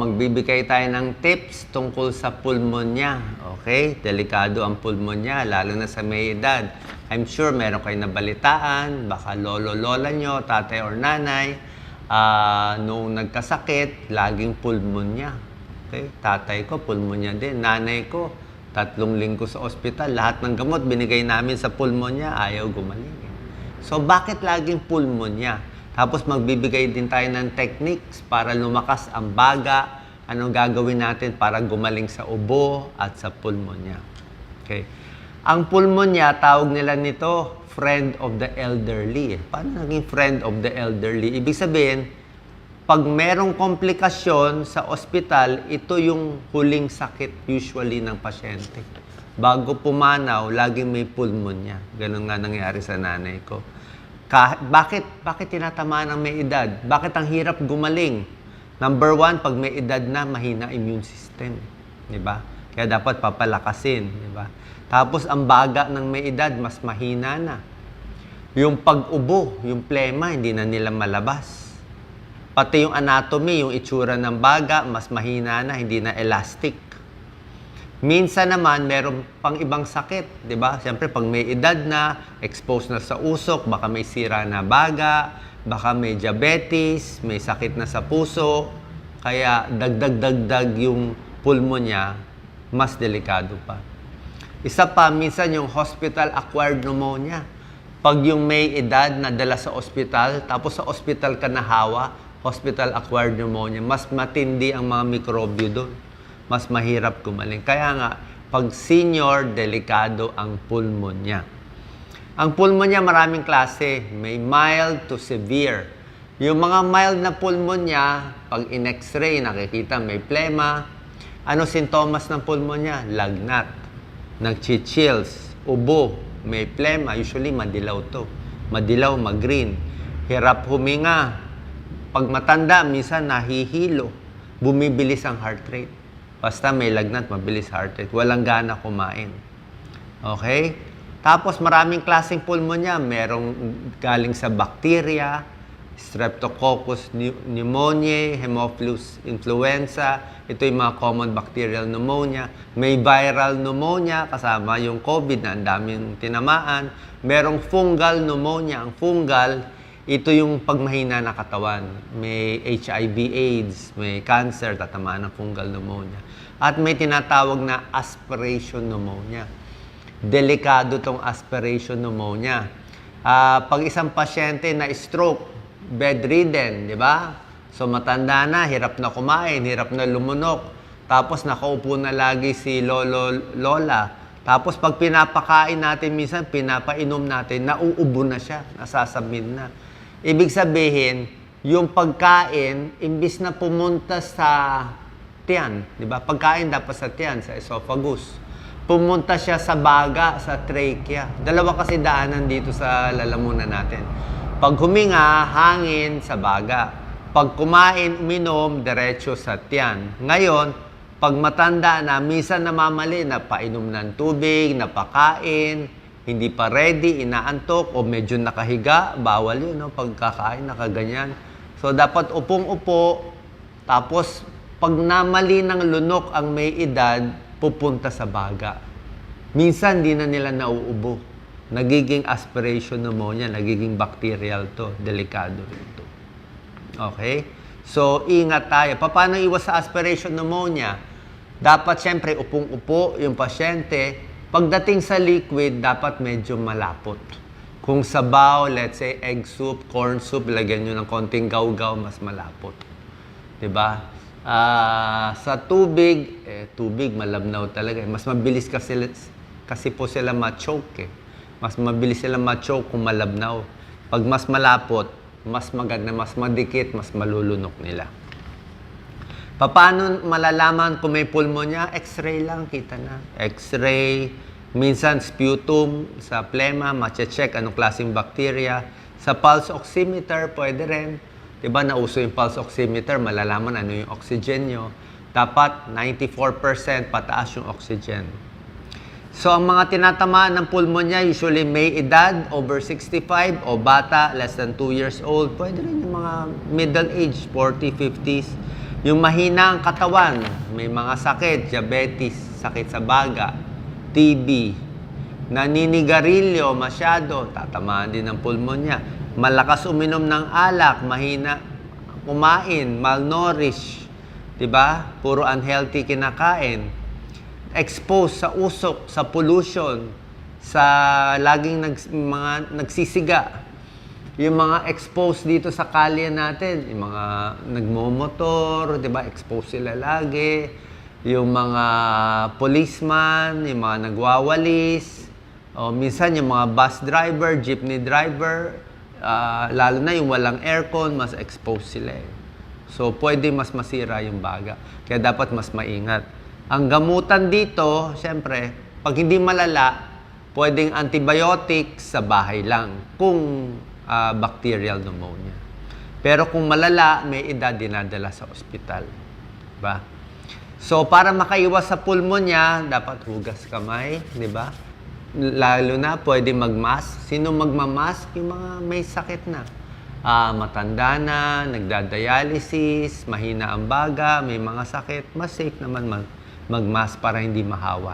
magbibigay tayo ng tips tungkol sa pulmonya. Okay? Delikado ang pulmonya, lalo na sa may edad. I'm sure meron kayo nabalitaan, baka lolo-lola nyo, tatay or nanay, noong nagkasakit, laging pulmonya. Okay? Tatay ko, pulmonya din. Nanay ko, 3 linggo sa ospital. Lahat ng gamot binigay namin sa pulmonya, ayaw gumaling. So, bakit laging pulmonya? Tapos magbibigay din tayo ng techniques para lumakas ang baga. Anong gagawin natin para gumaling sa ubo at sa pulmonya. Okay. Ang pulmonya, tawag nila nito, friend of the elderly. Paano naging friend of the elderly? Ibig sabihin, pag merong komplikasyon sa ospital, ito yung huling sakit usually ng pasyente. Bago pumanaw, laging may pulmonya. Ganun nga nangyari sa nanay ko. Bakit tinatamaan ang may edad? Bakit ang hirap gumaling? Number 1, pag may edad na, mahina immune system. Diba? Kaya dapat papalakasin. Diba? Tapos, ang baga ng may edad, mas mahina na. Yung pag-ubo, yung plema, hindi na nila malabas. Pati yung anatomy, yung itsura ng baga, mas mahina na, hindi na elastic. Minsan naman, meron pang ibang sakit, di ba? Siyempre, pag may edad na, exposed na sa usok, baka may sira na baga, baka may diabetes, may sakit na sa puso, kaya dagdag yung pulmonya, mas delikado pa. Isa pa, minsan yung hospital-acquired pneumonia. Pag yung may edad na dala sa ospital, tapos sa ospital ka nahawa, hospital-acquired pneumonia, mas matindi ang mga mikrobyo doon. Mas mahirap gumaling. Kaya nga, pag senior, delikado ang pulmonya. Ang pulmonya, maraming klase. May mild to severe. Yung mga mild na pulmonya, pag in-x-ray, nakikita may plema. Ano sintomas ng pulmonya? Lagnat, nag-chills, ubo, may plema. Usually, madilaw to. Madilaw, mag-green. Hirap huminga. Pag matanda, minsan nahihilo. Bumibilis ang heart rate. Basta may lagnat, mabilis heart rate. Walang gana kumain. Okay? Tapos maraming klaseng pulmonya. Merong galing sa bacteria, Streptococcus pneumoniae, Haemophilus influenza. Ito yung mga common bacterial pneumonia. May viral pneumonia, kasama yung COVID na ang daming tinamaan. Merong fungal pneumonia. Ang fungal, ito yung pagmahina na katawan. May HIV/AIDS, may cancer, tatamaan ng fungal pneumonia. At may tinatawag na aspiration pneumonia. Delikado tong aspiration pneumonia. Pag isang pasyente na stroke, bedridden, di ba? So matanda na, hirap na kumain, hirap na lumunok. Tapos nakaupo na lagi si lolo-lola. Tapos pag pinapakain natin, minsan pinapainom natin, nauubo na siya, nasasamin na. Ibig sabihin, yung pagkain, imbis na pumunta sa tiyan, di ba? Pagkain dapat sa tiyan, sa esophagus. Pumunta siya sa baga, sa trachea. Dalawa kasi daanan dito sa lalamunan natin. Pag huminga, hangin sa baga. Pag kumain, uminom, diretso sa tiyan. Ngayon, pag matanda na, minsan namamali, napainom ng tubig, napakain, hindi pa ready, inaantok, o medyo nakahiga, bawal yun, no? Pagkakain, nakaganyan. So, dapat upong-upo, tapos, pag namali ng lunok ang may edad, pupunta sa baga. Minsan, di na nila nauubo. Nagiging aspiration pneumonia, nagiging bacterial to, delikado rin to. Okay? So, ingat tayo. Paano iwas sa aspiration pneumonia? Dapat, siyempre, upong-upo yung pasyente. Pagdating sa liquid, dapat medyo malapot. Kung sabaw, let's say egg soup, corn soup, lagyan nyo ng konting gaw-gaw, mas malapot. Diba? Sa tubig, tubig malabnaw talaga. Mas mabilis kasi po sila ma-choke. Mas mabilis sila ma-choke kung malabnaw. Pag mas malapot, mas maganda, mas madikit, mas malulunok nila. Paano malalaman kung may pulmonya? X-ray lang, kita na. X-ray, minsan sputum sa plema, ma-check anong klaseng bacteria. Sa pulse oximeter, pwede rin. Diba, nauso yung pulse oximeter, malalaman ano yung oxygen nyo. Dapat 94% pataas yung oxygen. So, ang mga tinatamaan ng pulmonya, usually may edad, over 65, o bata, less than 2 years old. Pwede rin yung mga middle age, 40, 50s. Yung mahina ang katawan, may mga sakit, diabetes, sakit sa baga, TB, naninigarilyo masyado, tatamaan din ng pulmonya. Malakas uminom ng alak, mahina kumain, malnourished, 'di ba? Puro unhealthy kinakain. Exposed sa usok, sa pollution, sa laging mga nagsisiga. Yung mga exposed dito sa kalye natin, yung mga nagmomotor, 'di ba? Exposed sila lagi. Yung mga policeman, yung mga nagwawalis, o minsan yung mga bus driver, jeepney driver, lalo na yung walang aircon, mas exposed sila eh. So, pwede mas masira yung baga. Kaya dapat mas maingat. Ang gamutan dito, syempre, pag hindi malala, pwedeng antibiotics sa bahay lang kung bacterial pneumonia. Pero kung malala, may edad dinadala sa ospital. Diba? So, para makaiwas sa pulmonya, dapat hugas kamay, di ba? Lalo na, pwede mag-mask. Sino magmamask? Yung mga may sakit na. Matanda na, nagdadialysis, mahina ang baga, may mga sakit. Mas safe naman mag-mask para hindi mahawa.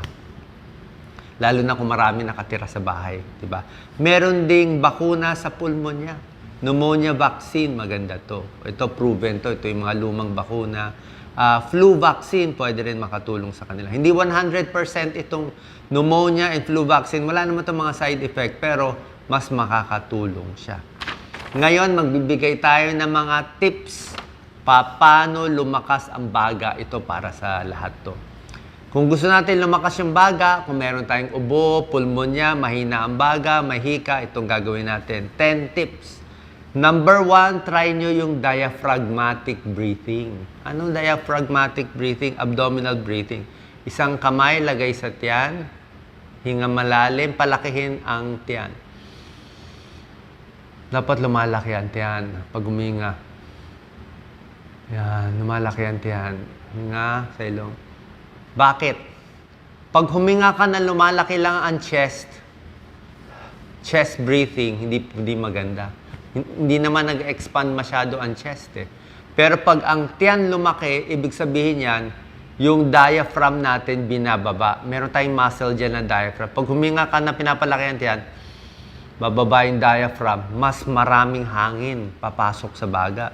Lalo na kung marami nakatira sa bahay, di ba? Meron ding bakuna sa pulmonya. Pneumonia vaccine, maganda to. Ito proven to. Ito yung mga lumang bakuna. Flu vaccine, pwede rin makatulong sa kanila. Hindi 100% itong pneumonia and flu vaccine. Wala naman itong mga side effect, pero mas makakatulong siya. Ngayon, magbibigay tayo ng mga tips paano lumakas ang baga. Ito para sa lahat to. Kung gusto natin lumakas yung baga, kung meron tayong ubo, pulmonya, mahina ang baga, mahika, itong gagawin natin. 10 tips. Number 1, try nyo yung diaphragmatic breathing. Anong diaphragmatic breathing? Abdominal breathing. Isang kamay, lagay sa tiyan. Hinga malalim, palakihin ang tiyan. Dapat lumalaki ang tiyan pag huminga. Yan, lumalaki ang tiyan. Hinga sa ilong. Bakit? Pag huminga ka na lumalaki lang ang chest breathing, hindi maganda. Hindi naman nag-expand masyado ang chest eh. Pero pag ang tiyan lumaki, ibig sabihin yan, yung diaphragm natin binababa. Meron tayong muscle dyan na diaphragm. Pag huminga ka na pinapalaki ang tiyan, bababa yung diaphragm, mas maraming hangin papasok sa baga.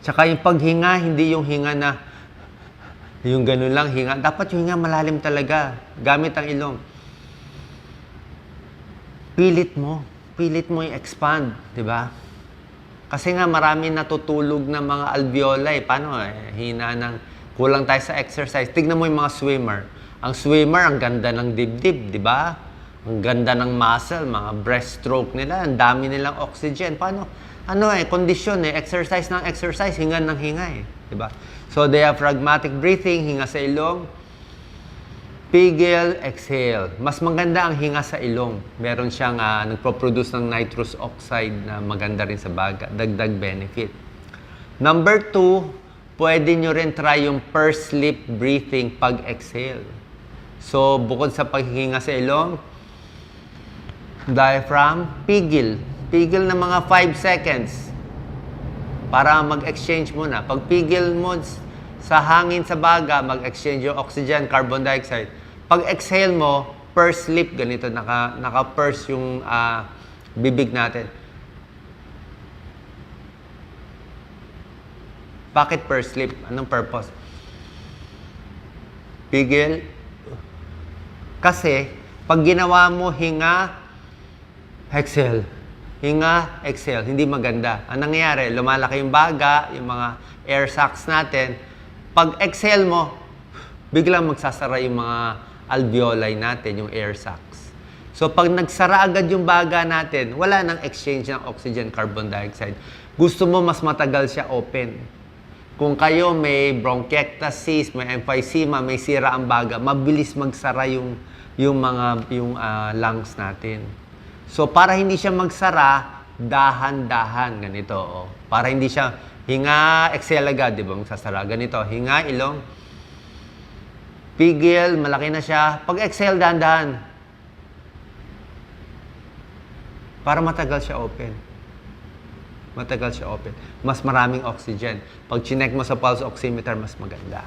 Tsaka yung paghinga, hindi yung hinga na yung ganun lang hinga. Dapat yung hinga malalim talaga. Gamit ang ilong. Pilit mo i-expand, di ba? Kasi nga marami natutulog na mga alveoli. Paano hina ng kulang tayo sa exercise. Tignan mo yung mga swimmer. Ang swimmer, ang ganda ng dibdib, di ba? Ang ganda ng muscle, mga breaststroke nila. Ang dami nilang oxygen. Paano? Kondisyon exercise ng exercise, hinga ng hinga di ba? So, diaphragmatic breathing, hinga sa ilong. Pigil, exhale. Mas maganda ang hinga sa ilong. Meron siyang nagpo-produce ng nitrous oxide na maganda rin sa baga. Dagdag benefit. Number 2, pwede nyo rin try yung pursed lip breathing pag-exhale. So, bukod sa paghinga sa ilong, diaphragm, pigil. Pigil na mga 5 seconds para mag-exchange muna. Pag pigil mo sa hangin sa baga, mag-exchange yung oxygen, carbon dioxide. Pag exhale mo, pursed lip, ganito, naka-purse yung bibig natin. Bakit pursed lip? Anong purpose? Pigil. Kasi, pag ginawa mo hinga, exhale. Hinga, exhale. Hindi maganda. Ang nangyayari, lumalaki yung baga, yung mga air sacs natin. Pag exhale mo, biglang magsasara yung mga alveoli natin, yung air sacs. So, pag nagsara agad yung baga natin, wala nang exchange ng oxygen, carbon dioxide. Gusto mo mas matagal siya open. Kung kayo may bronchiectasis, may emphysema, may sira ang baga, mabilis magsara yung lungs natin. So, para hindi siya magsara, dahan-dahan, ganito. Para hindi siya hinga, exhale agad, di ba? Magsasara. Ganito, hinga, ilong. Pigil, malaki na siya. Pag exhale, dahan-dahan. Para matagal siya open. Matagal siya open. Mas maraming oxygen. Pag chinek mo sa pulse oximeter, mas maganda.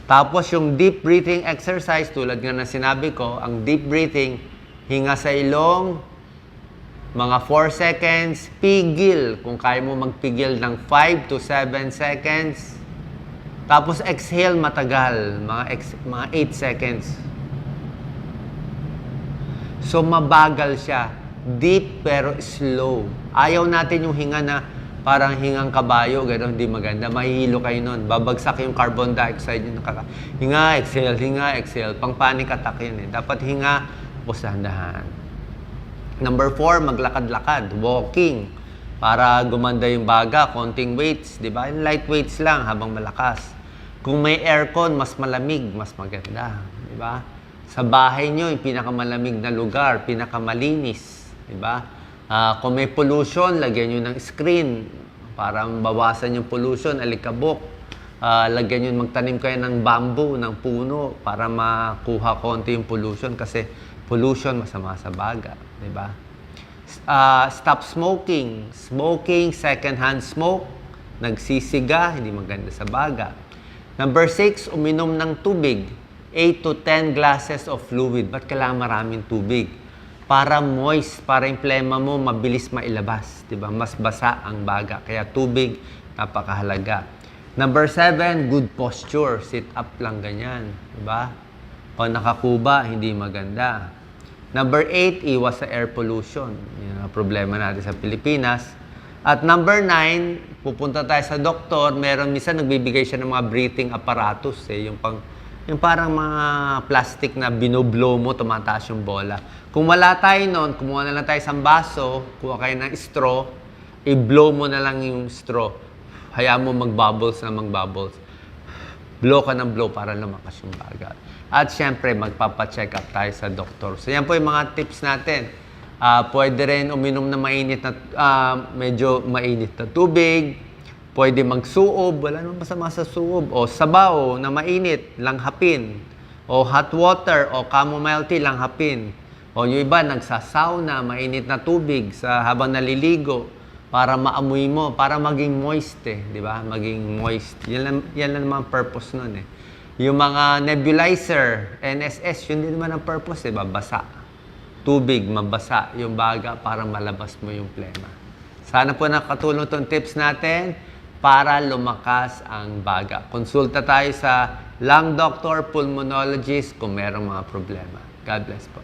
Tapos yung deep breathing exercise, tulad nga na sinabi ko, ang deep breathing, hinga sa ilong, mga 4 seconds, pigil. Kung kaya mo magpigil ng 5 to 7 seconds. Tapos exhale matagal, mga 8 seconds. So mabagal siya. Deep pero slow. Ayaw natin yung hinga na parang hingang kabayo, gano'n, hindi maganda. Mahihilo kayo nun. Babagsak yung carbon dioxide yung hinga, exhale. Pang panic attack yun eh. Dapat hinga, tapos dahan-dahan. Number 4, maglakad-lakad, walking. Para gumanda yung baga, konting weights, di ba? Light weights lang habang malakas. Kung may aircon, mas malamig, mas maganda. Di ba? Sa bahay nyo, yung pinakamalamig na lugar, pinakamalinis. Di ba? Kung may pollution, lagyan nyo ng screen para mabawasan yung pollution, alikabok. Lagyan nyo, magtanim kayo ng bamboo, ng puno para makuha konti yung pollution kasi pollution masama sa baga. Diba? Stop smoking. Smoking, second-hand smoke, nagsisiga, hindi maganda sa baga. Number 6, uminom ng tubig. 8 to 10 glasses of fluid. Ba't kailangan maraming tubig? Para moist, para yung plema mo mabilis mailabas, 'di ba? Mas basa ang baga. Kaya tubig napakahalaga. Number 7, good posture. Sit up lang ganyan, 'di ba? Pag nakakuba, hindi maganda. Number 8, iwas sa air pollution. Yan ang problema natin sa Pilipinas. At number 9, pupunta tayo sa doktor, meron minsan nagbibigay siya ng mga breathing apparatus, yung parang mga plastic na binoblow mo, tumataas yung bola. Kung wala tayo nun, kumuha na lang tayo sa baso, kuha kayo ng straw, i-blow mo na lang yung straw. Hayaan mo mag-bubbles na mag-bubbles. Blow ka ng blow para lumakas yung baga. At syempre, magpapacheck up tayo sa doktor. So yan po yung mga tips natin. Pwede rin uminom na mainit na, medyo mainit na tubig. Pwede magsuob, wala naman masama sa suob. O sabaw na mainit, langhapin. O hot water, o chamomile tea, langhapin. O yung iba, nagsasauna, mainit na tubig habang naliligo para maamoy mo, para maging moist di ba? Maging moist. Yan lang naman ang purpose nun eh. Yung mga nebulizer, NSS, yun din naman ang purpose, di ba? Basa. Tubig, mabasa yung baga para malabas mo yung plema. Sana po nakatulong itong tips natin para lumakas ang baga. Konsulta tayo sa lung doctor, pulmonologist kung merong mga problema. God bless po.